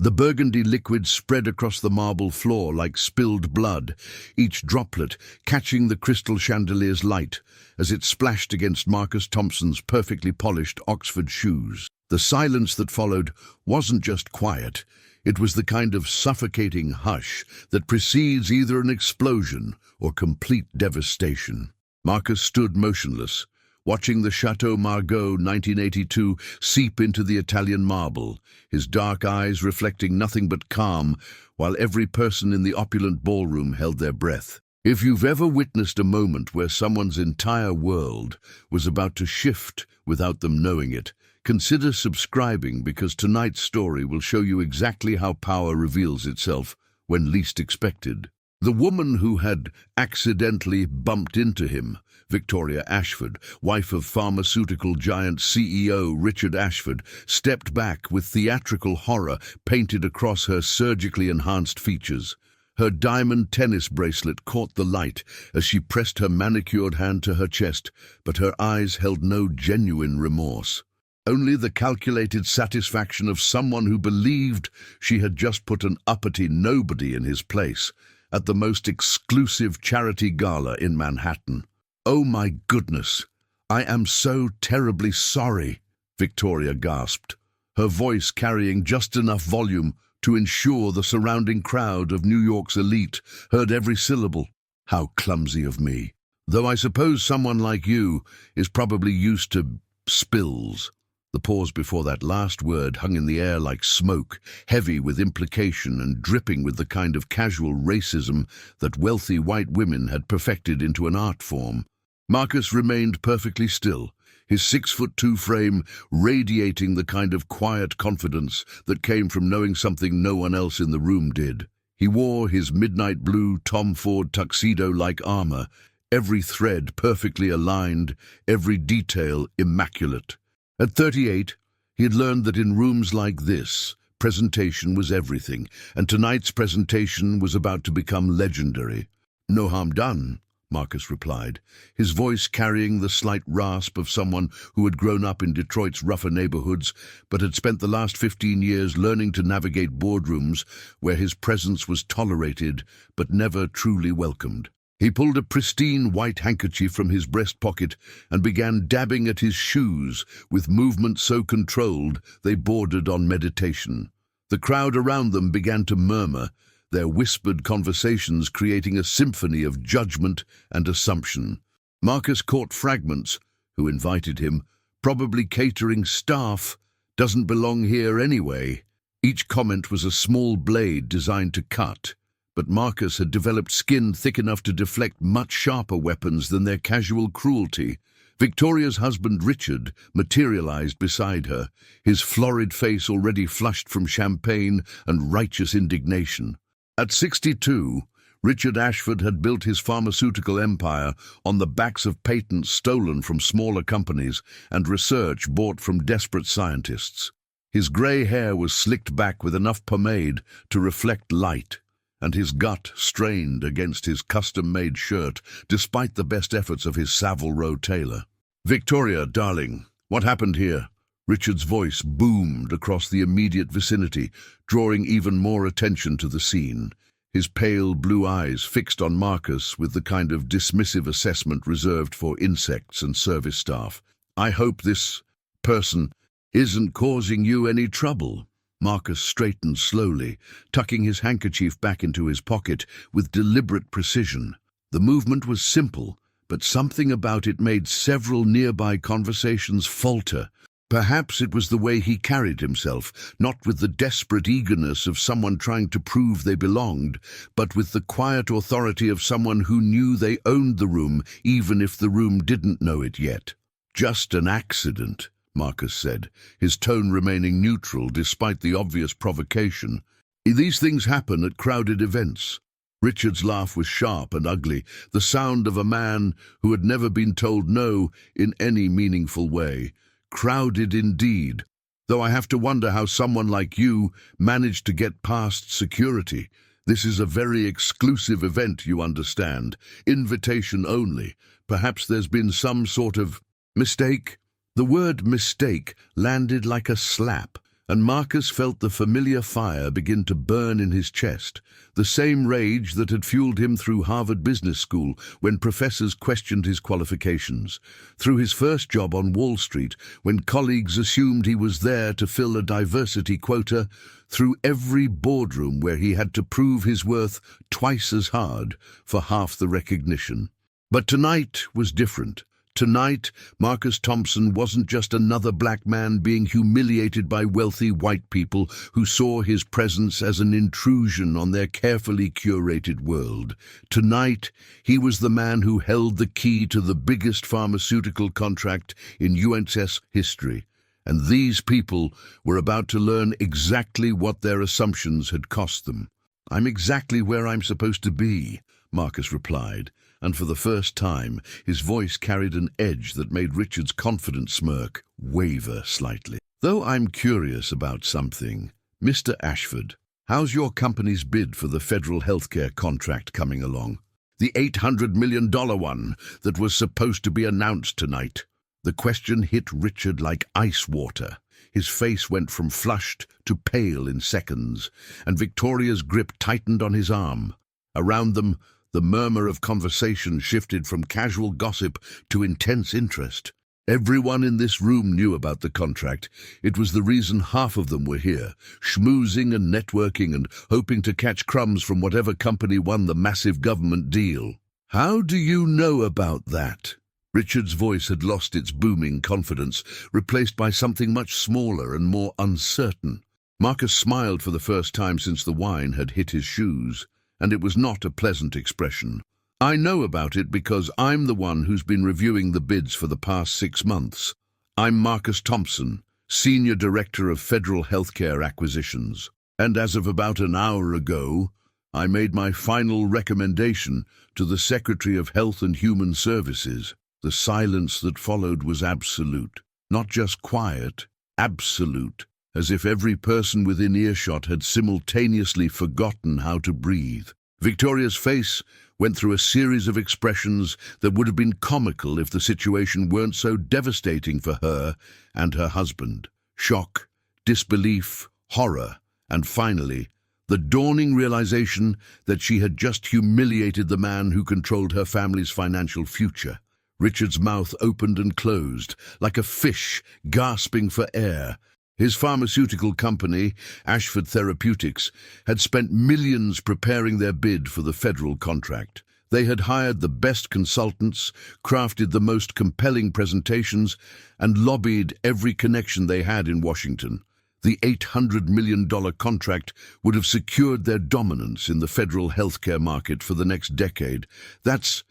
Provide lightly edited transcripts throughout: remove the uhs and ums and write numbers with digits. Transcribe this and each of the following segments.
The burgundy liquid spread across the marble floor like spilled blood, each droplet catching the crystal chandelier's light as it splashed against Marcus Thompson's perfectly polished Oxford shoes. The silence that followed wasn't just quiet, it was the kind of suffocating hush that precedes either an explosion or complete devastation. Marcus stood motionless, watching the Chateau Margaux 1982 seep into the Italian marble, his dark eyes reflecting nothing but calm, while every person in the opulent ballroom held their breath. If you've ever witnessed a moment where someone's entire world was about to shift without them knowing it, consider subscribing, because tonight's story will show you exactly how power reveals itself when least expected. The woman who had accidentally bumped into him, Victoria Ashford, wife of pharmaceutical giant CEO Richard Ashford, stepped back with theatrical horror painted across her surgically enhanced features. Her diamond tennis bracelet caught the light as she pressed her manicured hand to her chest, but her eyes held no genuine remorse. Only the calculated satisfaction of someone who believed she had just put an uppity nobody in his place at the most exclusive charity gala in Manhattan. "Oh my goodness, I am so terribly sorry," Victoria gasped, her voice carrying just enough volume to ensure the surrounding crowd of New York's elite heard every syllable. "How clumsy of me. Though I suppose someone like you is probably used to spills." The pause before that last word hung in the air like smoke, heavy with implication and dripping with the kind of casual racism that wealthy white women had perfected into an art form. Marcus remained perfectly still, his 6'2" frame radiating the kind of quiet confidence that came from knowing something no one else in the room did. He wore his midnight blue Tom Ford tuxedo-like armor, every thread perfectly aligned, every detail immaculate. At 38, he had learned that in rooms like this, presentation was everything, and tonight's presentation was about to become legendary. "No harm done," Marcus replied, his voice carrying the slight rasp of someone who had grown up in Detroit's rougher neighborhoods, but had spent the last 15 years learning to navigate boardrooms where his presence was tolerated but never truly welcomed. He pulled a pristine white handkerchief from his breast pocket and began dabbing at his shoes with movements so controlled they bordered on meditation. The crowd around them began to murmur, their whispered conversations creating a symphony of judgment and assumption. Marcus caught fragments. "Who invited him? Probably catering staff. Doesn't belong here anyway." Each comment was a small blade designed to cut, but Marcus had developed skin thick enough to deflect much sharper weapons than their casual cruelty. Victoria's husband Richard materialized beside her, his florid face already flushed from champagne and righteous indignation. At 62, Richard Ashford had built his pharmaceutical empire on the backs of patents stolen from smaller companies and research bought from desperate scientists. His grey hair was slicked back with enough pomade to reflect light, and his gut strained against his custom-made shirt, despite the best efforts of his Savile Row tailor. "Victoria, darling, what happened here?" Richard's voice boomed across the immediate vicinity, drawing even more attention to the scene. His pale blue eyes fixed on Marcus with the kind of dismissive assessment reserved for insects and service staff. "I hope this person isn't causing you any trouble." Marcus straightened slowly, tucking his handkerchief back into his pocket with deliberate precision. The movement was simple, but something about it made several nearby conversations falter. Perhaps it was the way he carried himself, not with the desperate eagerness of someone trying to prove they belonged, but with the quiet authority of someone who knew they owned the room, even if the room didn't know it yet. "Just an accident," Marcus said, his tone remaining neutral despite the obvious provocation. "These things happen at crowded events." Richard's laugh was sharp and ugly, the sound of a man who had never been told no in any meaningful way. "Crowded indeed, though I have to wonder how someone like you managed to get past security. This is a very exclusive event, you understand. Invitation only. Perhaps there's been some sort of mistake." The word "mistake" landed like a slap, and Marcus felt the familiar fire begin to burn in his chest, the same rage that had fueled him through Harvard Business School when professors questioned his qualifications, through his first job on Wall Street when colleagues assumed he was there to fill a diversity quota, through every boardroom where he had to prove his worth twice as hard for half the recognition. But tonight was different. Tonight, Marcus Thompson wasn't just another black man being humiliated by wealthy white people who saw his presence as an intrusion on their carefully curated world. Tonight, he was the man who held the key to the biggest pharmaceutical contract in UNS history. And these people were about to learn exactly what their assumptions had cost them. "I'm exactly where I'm supposed to be," Marcus replied, and for the first time his voice carried an edge that made Richard's confident smirk waver slightly. "Though I'm curious about something, Mr. Ashford, how's your company's bid for the federal healthcare contract coming along? The $800 million one that was supposed to be announced tonight." The question hit Richard like ice water. His face went from flushed to pale in seconds, and Victoria's grip tightened on his arm. Around them, the murmur of conversation shifted from casual gossip to intense interest. Everyone in this room knew about the contract. It was the reason half of them were here, schmoozing and networking and hoping to catch crumbs from whatever company won the massive government deal. "How do you know about that?" Richard's voice had lost its booming confidence, replaced by something much smaller and more uncertain. Marcus smiled for the first time since the wine had hit his shoes, and it was not a pleasant expression. "I know about it because I'm the one who's been reviewing the bids for the past 6 months. I'm Marcus Thompson, Senior Director of Federal Healthcare Acquisitions. And as of about an hour ago, I made my final recommendation to the Secretary of Health and Human Services." The silence that followed was absolute. Not just quiet, absolute, as if every person within earshot had simultaneously forgotten how to breathe. Victoria's face went through a series of expressions that would have been comical if the situation weren't so devastating for her and her husband. Shock, disbelief, horror, and finally, the dawning realization that she had just humiliated the man who controlled her family's financial future. Richard's mouth opened and closed, like a fish gasping for air. His pharmaceutical company, Ashford Therapeutics, had spent millions preparing their bid for the federal contract. They had hired the best consultants, crafted the most compelling presentations, and lobbied every connection they had in Washington. The $800 million contract would have secured their dominance in the federal healthcare market for the next decade. That's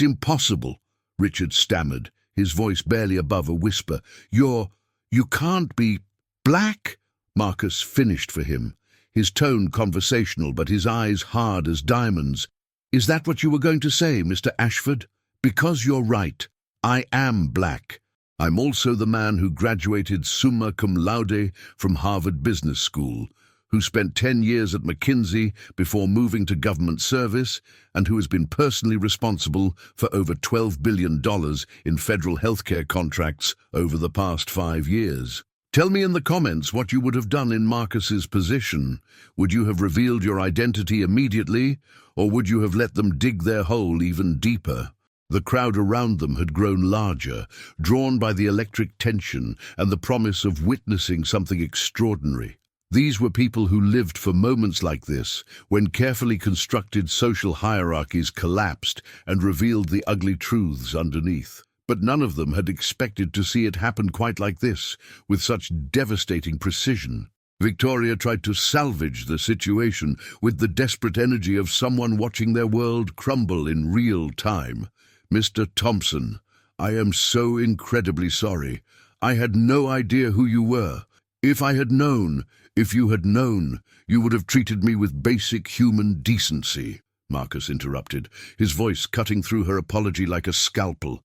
impossible," Richard stammered, his voice barely above a whisper. You can't be black?" Marcus finished for him, his tone conversational but his eyes hard as diamonds. "Is that what you were going to say, Mr. Ashford? Because you're right. I am black. I'm also the man who graduated summa cum laude from Harvard Business School, who spent 10 years at McKinsey before moving to government service, and who has been personally responsible for over $12 billion in federal healthcare contracts over the past 5 years. Tell me in the comments what you would have done in Marcus's position. Would you have revealed your identity immediately, or would you have let them dig their hole even deeper?" The crowd around them had grown larger, drawn by the electric tension and the promise of witnessing something extraordinary. These were people who lived for moments like this, when carefully constructed social hierarchies collapsed and revealed the ugly truths underneath. But none of them had expected to see it happen quite like this, with such devastating precision. Victoria tried to salvage the situation with the desperate energy of someone watching their world crumble in real time. "Mr. Thompson, I am so incredibly sorry. I had no idea who you were. If you had known, you would have treated me with basic human decency," Marcus interrupted, his voice cutting through her apology like a scalpel.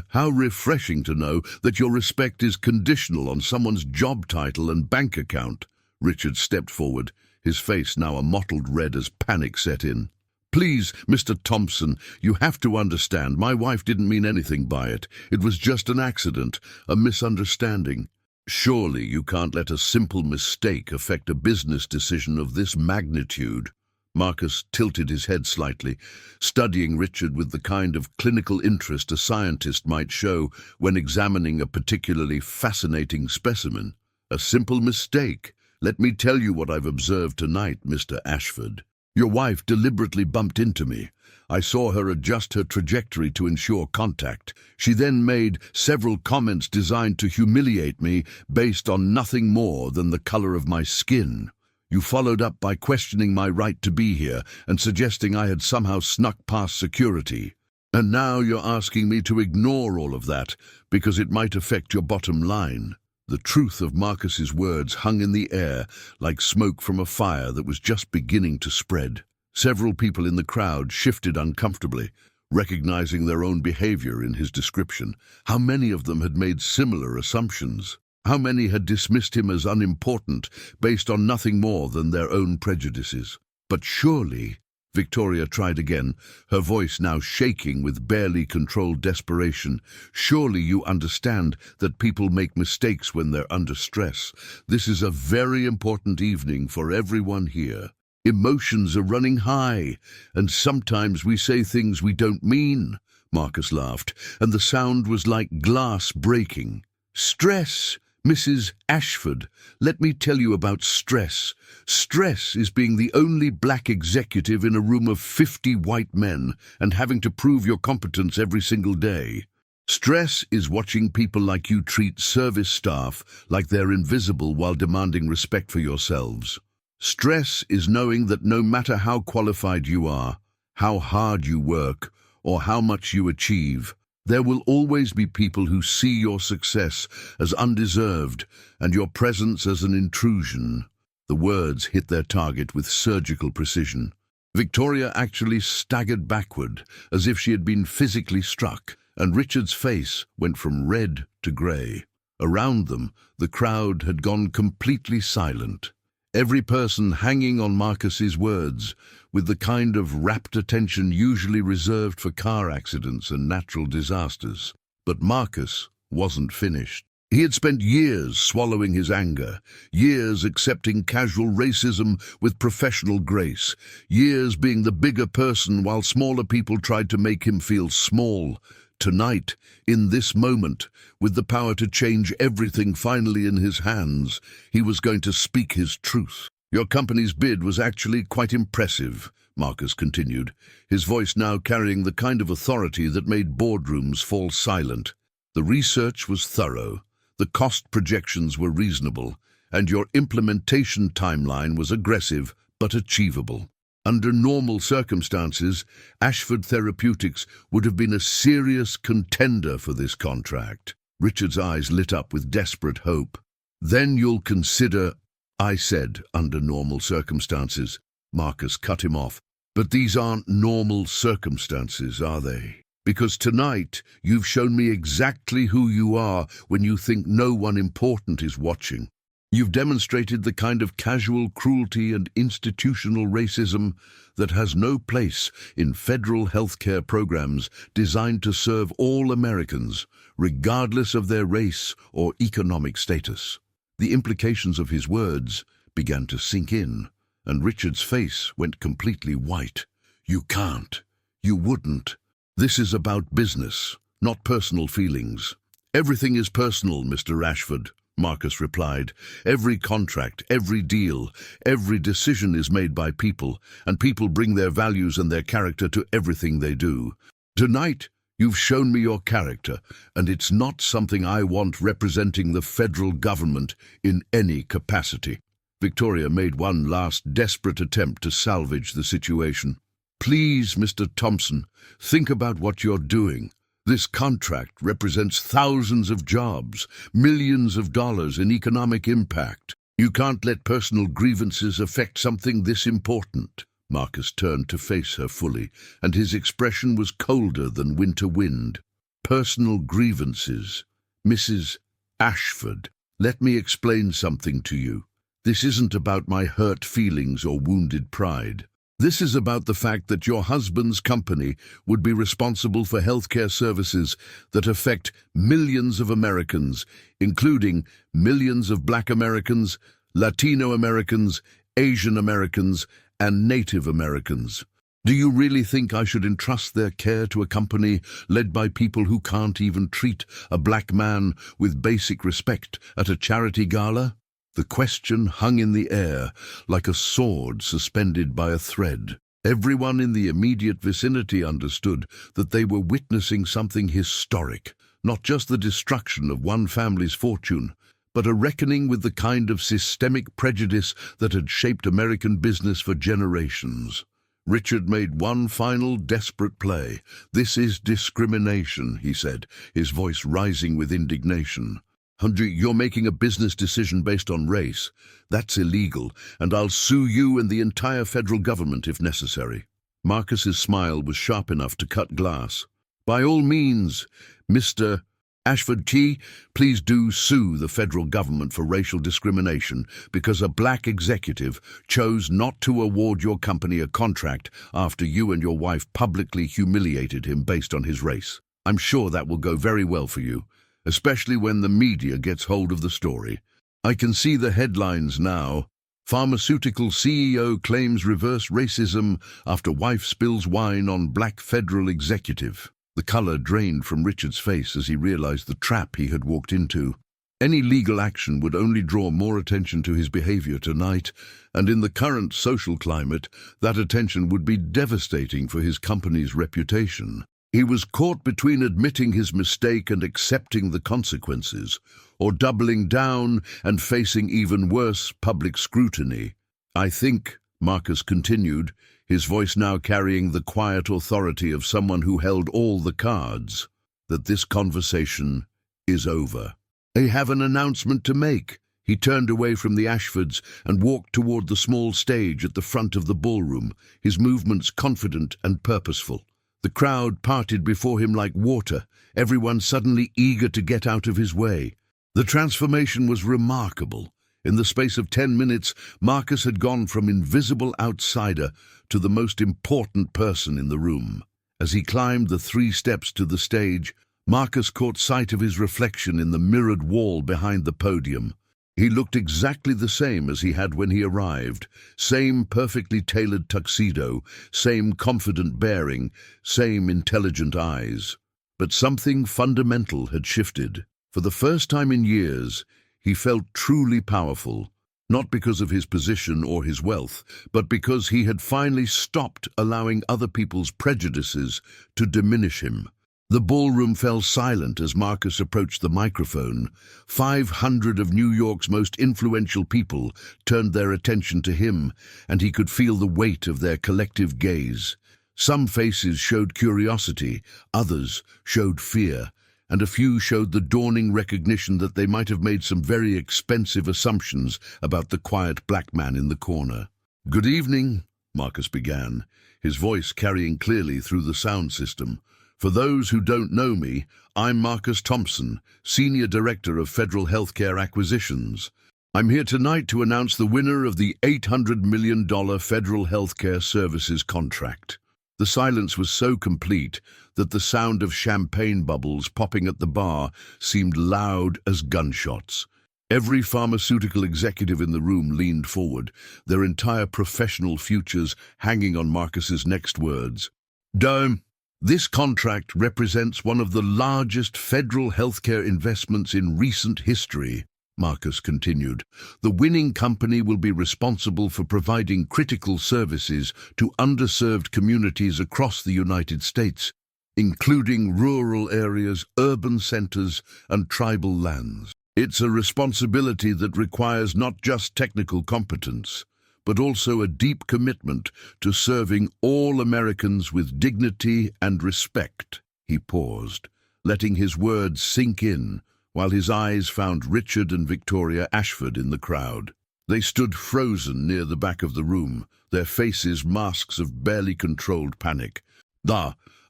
"How refreshing to know that your respect is conditional on someone's job title and bank account." Richard stepped forward, his face now a mottled red as panic set in. "Please, Mr. Thompson, you have to understand, my wife didn't mean anything by it. It was just an accident, a misunderstanding." Surely you can't let a simple mistake affect a business decision of this magnitude. Marcus tilted his head slightly, studying Richard with the kind of clinical interest a scientist might show when examining a particularly fascinating specimen. A simple mistake. Let me tell you what I've observed tonight, Mr. Ashford. Your wife deliberately bumped into me. I saw her adjust her trajectory to ensure contact. She then made several comments designed to humiliate me based on nothing more than the color of my skin. You followed up by questioning my right to be here and suggesting I had somehow snuck past security. And now you're asking me to ignore all of that because it might affect your bottom line. The truth of Marcus's words hung in the air like smoke from a fire that was just beginning to spread. Several people in the crowd shifted uncomfortably, recognizing their own behavior in his description. How many of them had made similar assumptions? How many had dismissed him as unimportant based on nothing more than their own prejudices? But surely, Victoria tried again, her voice now shaking with barely controlled desperation, surely you understand that people make mistakes when they're under stress. This is a very important evening for everyone here. Emotions are running high, and sometimes we say things we don't mean. Marcus laughed, and the sound was like glass breaking. Stress! Mrs. Ashford, let me tell you about stress. Stress is being the only black executive in a room of 50 white men and having to prove your competence every single day. Stress is watching people like you treat service staff like they're invisible while demanding respect for yourselves. Stress is knowing that no matter how qualified you are, how hard you work, or how much you achieve, there will always be people who see your success as undeserved and your presence as an intrusion. The words hit their target with surgical precision. Victoria actually staggered backward, as if she had been physically struck, and Richard's face went from red to grey. Around them, the crowd had gone completely silent. Every person hanging on Marcus's words, with the kind of rapt attention usually reserved for car accidents and natural disasters. But Marcus wasn't finished. He had spent years swallowing his anger, years accepting casual racism with professional grace, years being the bigger person while smaller people tried to make him feel small. Tonight, in this moment, with the power to change everything finally in his hands, he was going to speak his truth. Your company's bid was actually quite impressive, Marcus continued, his voice now carrying the kind of authority that made boardrooms fall silent. The research was thorough, the cost projections were reasonable, and your implementation timeline was aggressive but achievable. Under normal circumstances, Ashford Therapeutics would have been a serious contender for this contract. Richard's eyes lit up with desperate hope. Then you'll consider, I said, under normal circumstances. Marcus cut him off. But these aren't normal circumstances, are they? Because tonight you've shown me exactly who you are when you think no one important is watching. You've demonstrated the kind of casual cruelty and institutional racism that has no place in federal healthcare programs designed to serve all Americans, regardless of their race or economic status. The implications of his words began to sink in, and Richard's face went completely white. You can't. You wouldn't. This is about business, not personal feelings. Everything is personal, Mr. Ashford, Marcus replied. Every contract, every deal, every decision is made by people, and people bring their values and their character to everything they do. Tonight, you've shown me your character, and it's not something I want representing the federal government in any capacity. Victoria made one last desperate attempt to salvage the situation. Please, Mr. Thompson, think about what you're doing. This contract represents thousands of jobs, millions of dollars in economic impact. You can't let personal grievances affect something this important. Marcus turned to face her fully, and his expression was colder than winter wind. Personal grievances. Mrs. Ashford, let me explain something to you. This isn't about my hurt feelings or wounded pride. This is about the fact that your husband's company would be responsible for healthcare services that affect millions of Americans, including millions of Black Americans, Latino Americans, Asian Americans, and Native Americans. Do you really think I should entrust their care to a company led by people who can't even treat a black man with basic respect at a charity gala? The question hung in the air like a sword suspended by a thread. Everyone in the immediate vicinity understood that they were witnessing something historic, not just the destruction of one family's fortune, but a reckoning with the kind of systemic prejudice that had shaped American business for generations. Richard made one final desperate play. "This is discrimination," he said, his voice rising with indignation. "You're making a business decision based on race. That's illegal, and I'll sue you and the entire federal government if necessary." Marcus's smile was sharp enough to cut glass. "By all means, Mr. Ashford Key, please do sue the federal government for racial discrimination because a black executive chose not to award your company a contract after you and your wife publicly humiliated him based on his race. I'm sure that will go very well for you, especially when the media gets hold of the story. I can see the headlines now. Pharmaceutical CEO claims reverse racism after wife spills wine on black federal executive." The color drained from Richard's face as he realized the trap he had walked into. Any legal action would only draw more attention to his behavior tonight, and in the current social climate, that attention would be devastating for his company's reputation. He was caught between admitting his mistake and accepting the consequences, or doubling down and facing even worse public scrutiny. "I think," Marcus continued, his voice now carrying the quiet authority of someone who held all the cards, "that this conversation is over. I have an announcement to make." He turned away from the Ashfords and walked toward the small stage at the front of the ballroom, his movements confident and purposeful. The crowd parted before him like water, everyone suddenly eager to get out of his way. The transformation was remarkable. In the space of 10 minutes, Marcus had gone from invisible outsider to the most important person in the room. As he climbed the 3 steps to the stage, Marcus caught sight of his reflection in the mirrored wall behind the podium. He looked exactly the same as he had when he arrived. Same perfectly tailored tuxedo, same confident bearing, same intelligent eyes. But something fundamental had shifted. For the first time in years, he felt truly powerful, not because of his position or his wealth, but because he had finally stopped allowing other people's prejudices to diminish him. The ballroom fell silent as Marcus approached the microphone. 500 of New York's most influential people turned their attention to him, and he could feel the weight of their collective gaze. Some faces showed curiosity, others showed fear, and a few showed the dawning recognition that they might have made some very expensive assumptions about the quiet black man in the corner. "Good evening," Marcus began, his voice carrying clearly through the sound system. "For those who don't know me, I'm Marcus Thompson, Senior Director of Federal Healthcare Acquisitions. I'm here tonight to announce the winner of the $800 million Federal Healthcare Services contract." The silence was so complete that the sound of champagne bubbles popping at the bar seemed loud as gunshots. Every pharmaceutical executive in the room leaned forward, their entire professional futures hanging on Marcus's next words. "Dome, this contract represents one of the largest federal healthcare investments in recent history," Marcus continued. "The winning company will be responsible for providing critical services to underserved communities across the United States, including rural areas, urban centers, and tribal lands. It's a responsibility that requires not just technical competence, but also a deep commitment to serving all Americans with dignity and respect." He paused, letting his words sink in, while his eyes found Richard and Victoria Ashford in the crowd. They stood frozen near the back of the room, their faces masks of barely controlled panic.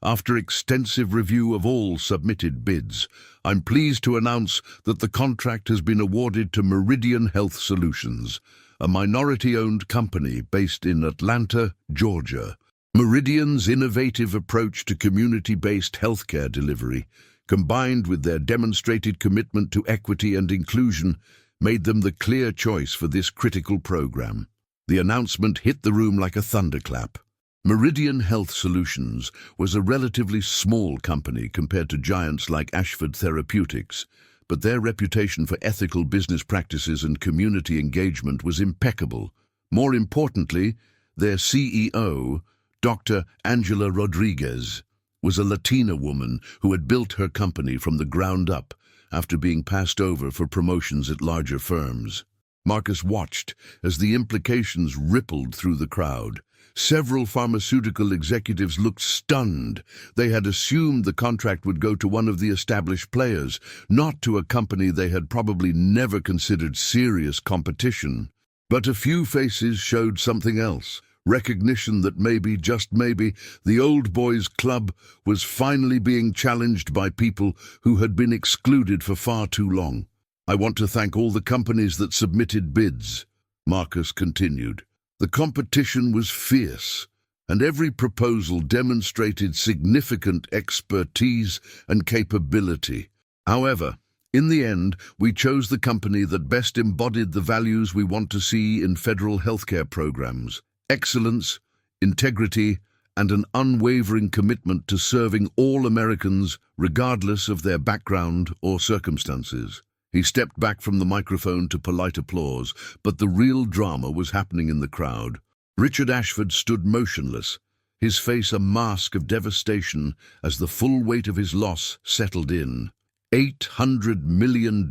After extensive review of all submitted bids, I'm pleased to announce that the contract has been awarded to Meridian Health Solutions, a minority-owned company based in Atlanta, Georgia. Meridian's innovative approach to community-based healthcare delivery, combined with their demonstrated commitment to equity and inclusion, made them the clear choice for this critical program. The announcement hit the room like a thunderclap. Meridian Health Solutions was a relatively small company compared to giants like Ashford Therapeutics, but their reputation for ethical business practices and community engagement was impeccable. More importantly, their CEO, Dr. Angela Rodriguez, was a Latina woman who had built her company from the ground up after being passed over for promotions at larger firms. Marcus watched as the implications rippled through the crowd. Several pharmaceutical executives looked stunned. They had assumed the contract would go to one of the established players, not to a company they had probably never considered serious competition. But a few faces showed something else. Recognition that maybe, just maybe, the old boys club was finally being challenged by people who had been excluded for far too long. "I want to thank all the companies that submitted bids," Marcus continued. "The competition was fierce, and every proposal demonstrated significant expertise and capability. However, in the end, we chose the company that best embodied the values we want to see in federal healthcare programs: excellence, integrity, and an unwavering commitment to serving all Americans, regardless of their background or circumstances." He stepped back from the microphone to polite applause, but the real drama was happening in the crowd. Richard Ashford stood motionless, his face a mask of devastation as the full weight of his loss settled in. $800 million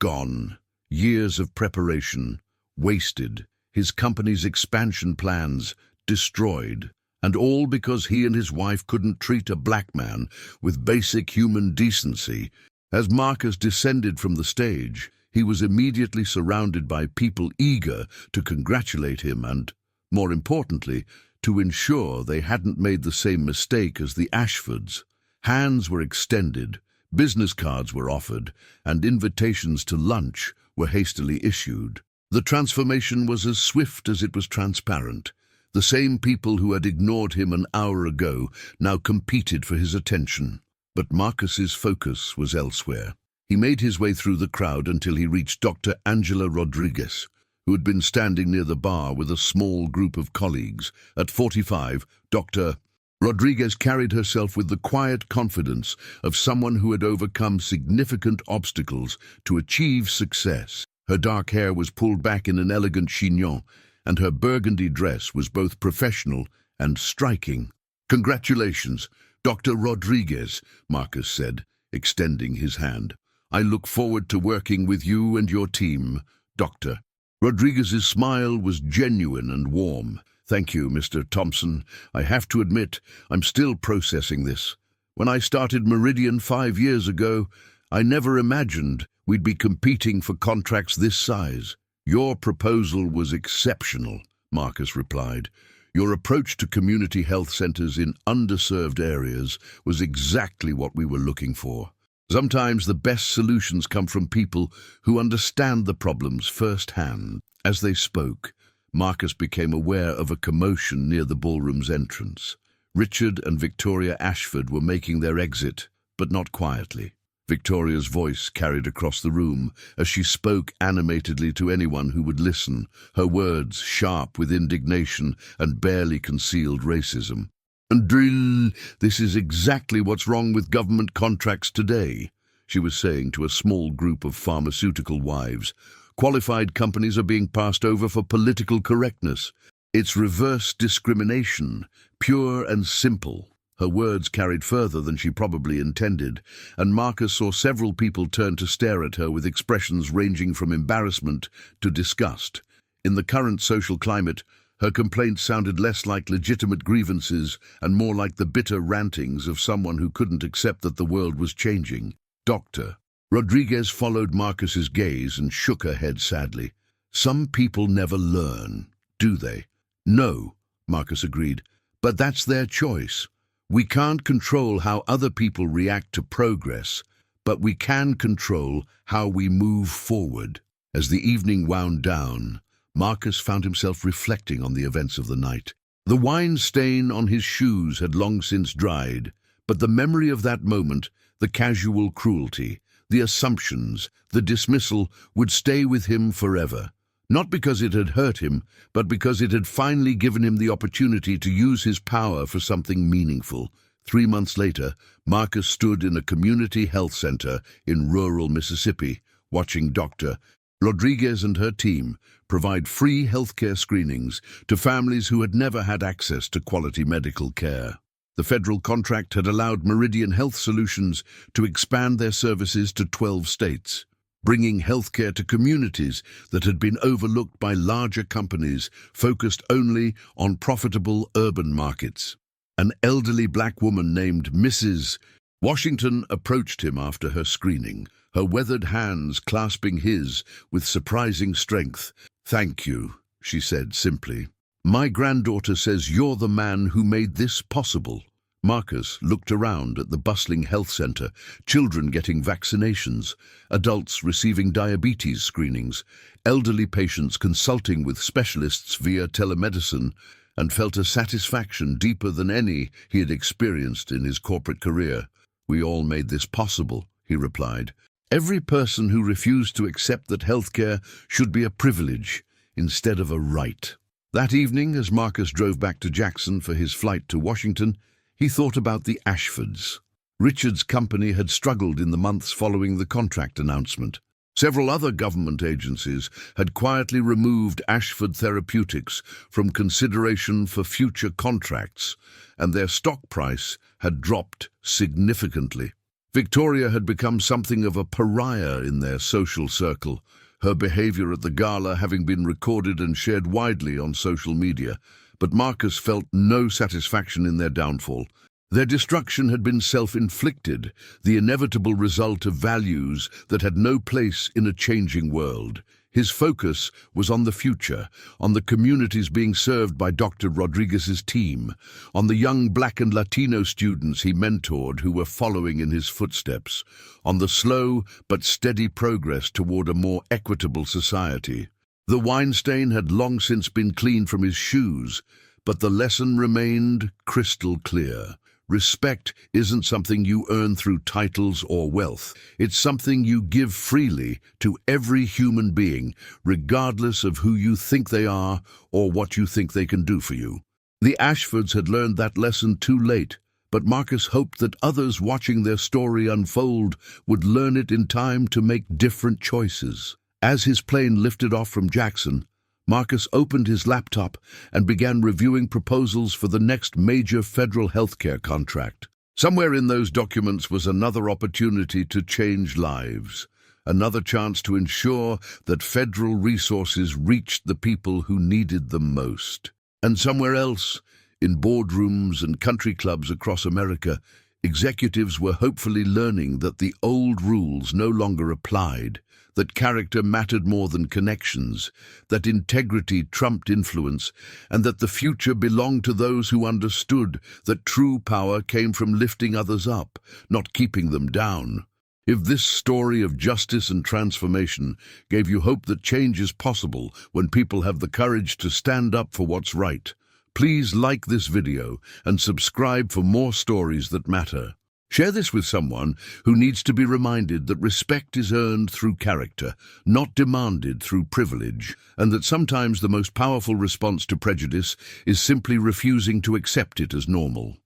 gone, years of preparation wasted, his company's expansion plans destroyed, and all because he and his wife couldn't treat a black man with basic human decency. As Marcus descended from the stage, he was immediately surrounded by people eager to congratulate him and, more importantly, to ensure they hadn't made the same mistake as the Ashfords. Hands were extended, business cards were offered, and invitations to lunch were hastily issued. The transformation was as swift as it was transparent. The same people who had ignored him an hour ago now competed for his attention. But Marcus's focus was elsewhere. He made his way through the crowd until he reached Dr. Angela Rodriguez, who had been standing near the bar with a small group of colleagues. At 45, Dr. Rodriguez carried herself with the quiet confidence of someone who had overcome significant obstacles to achieve success. Her dark hair was pulled back in an elegant chignon, and her burgundy dress was both professional and striking. "Congratulations, Dr. Rodriguez," Marcus said, extending his hand. "I look forward to working with you and your team, Doctor." Rodriguez's smile was genuine and warm. "Thank you, Mr. Thompson. I have to admit, I'm still processing this. When I started Meridian 5 years ago, I never imagined we'd be competing for contracts this size." "Your proposal was exceptional," Marcus replied. "Your approach to community health centers in underserved areas was exactly what we were looking for. Sometimes the best solutions come from people who understand the problems firsthand." As they spoke, Marcus became aware of a commotion near the ballroom's entrance. Richard and Victoria Ashford were making their exit, but not quietly. Victoria's voice carried across the room as she spoke animatedly to anyone who would listen, her words sharp with indignation and barely concealed racism. "And drill, this is exactly what's wrong with government contracts today," she was saying to a small group of pharmaceutical wives. "Qualified companies are being passed over for political correctness. It's reverse discrimination, pure and simple." Her words carried further than she probably intended, and Marcus saw several people turn to stare at her with expressions ranging from embarrassment to disgust. In the current social climate, her complaints sounded less like legitimate grievances and more like the bitter rantings of someone who couldn't accept that the world was changing. "Doctor." Rodriguez followed Marcus's gaze and shook her head sadly. "Some people never learn, do they?" "No," Marcus agreed, "but that's their choice. We can't control how other people react to progress, but we can control how we move forward." As the evening wound down, Marcus found himself reflecting on the events of the night. The wine stain on his shoes had long since dried, but the memory of that moment, the casual cruelty, the assumptions, the dismissal, would stay with him forever. Not because it had hurt him, but because it had finally given him the opportunity to use his power for something meaningful. 3 months later, Marcus stood in a community health center in rural Mississippi, watching Dr. Rodriguez and her team provide free healthcare screenings to families who had never had access to quality medical care. The federal contract had allowed Meridian Health Solutions to expand their services to 12 states, bringing healthcare to communities that had been overlooked by larger companies focused only on profitable urban markets. An elderly black woman named Mrs. Washington approached him after her screening, her weathered hands clasping his with surprising strength. "Thank you," she said simply. "My granddaughter says you're the man who made this possible." Marcus looked around at the bustling health center, children getting vaccinations, adults receiving diabetes screenings, elderly patients consulting with specialists via telemedicine, and felt a satisfaction deeper than any he had experienced in his corporate career. "We all made this possible," he replied. "Every person who refused to accept that healthcare should be a privilege instead of a right." That evening, as Marcus drove back to Jackson for his flight to Washington, he thought about the Ashfords. Richard's company had struggled in the months following the contract announcement. Several other government agencies had quietly removed Ashford Therapeutics from consideration for future contracts, and their stock price had dropped significantly. Victoria had become something of a pariah in their social circle, her behavior at the gala having been recorded and shared widely on social media. But Marcus felt no satisfaction in their downfall. Their destruction had been self-inflicted, the inevitable result of values that had no place in a changing world. His focus was on the future, on the communities being served by Dr. Rodriguez's team, on the young Black and Latino students he mentored who were following in his footsteps, on the slow but steady progress toward a more equitable society. The wine stain had long since been cleaned from his shoes, but the lesson remained crystal clear. Respect isn't something you earn through titles or wealth. It's something you give freely to every human being, regardless of who you think they are or what you think they can do for you. The Ashfords had learned that lesson too late, but Marcus hoped that others watching their story unfold would learn it in time to make different choices. As his plane lifted off from Jackson, Marcus opened his laptop and began reviewing proposals for the next major federal healthcare contract. Somewhere in those documents was another opportunity to change lives, another chance to ensure that federal resources reached the people who needed them most. And somewhere else, in boardrooms and country clubs across America, executives were hopefully learning that the old rules no longer applied, that character mattered more than connections, that integrity trumped influence, and that the future belonged to those who understood that true power came from lifting others up, not keeping them down. If this story of justice and transformation gave you hope that change is possible when people have the courage to stand up for what's right, please like this video and subscribe for more stories that matter. Share this with someone who needs to be reminded that respect is earned through character, not demanded through privilege, and that sometimes the most powerful response to prejudice is simply refusing to accept it as normal.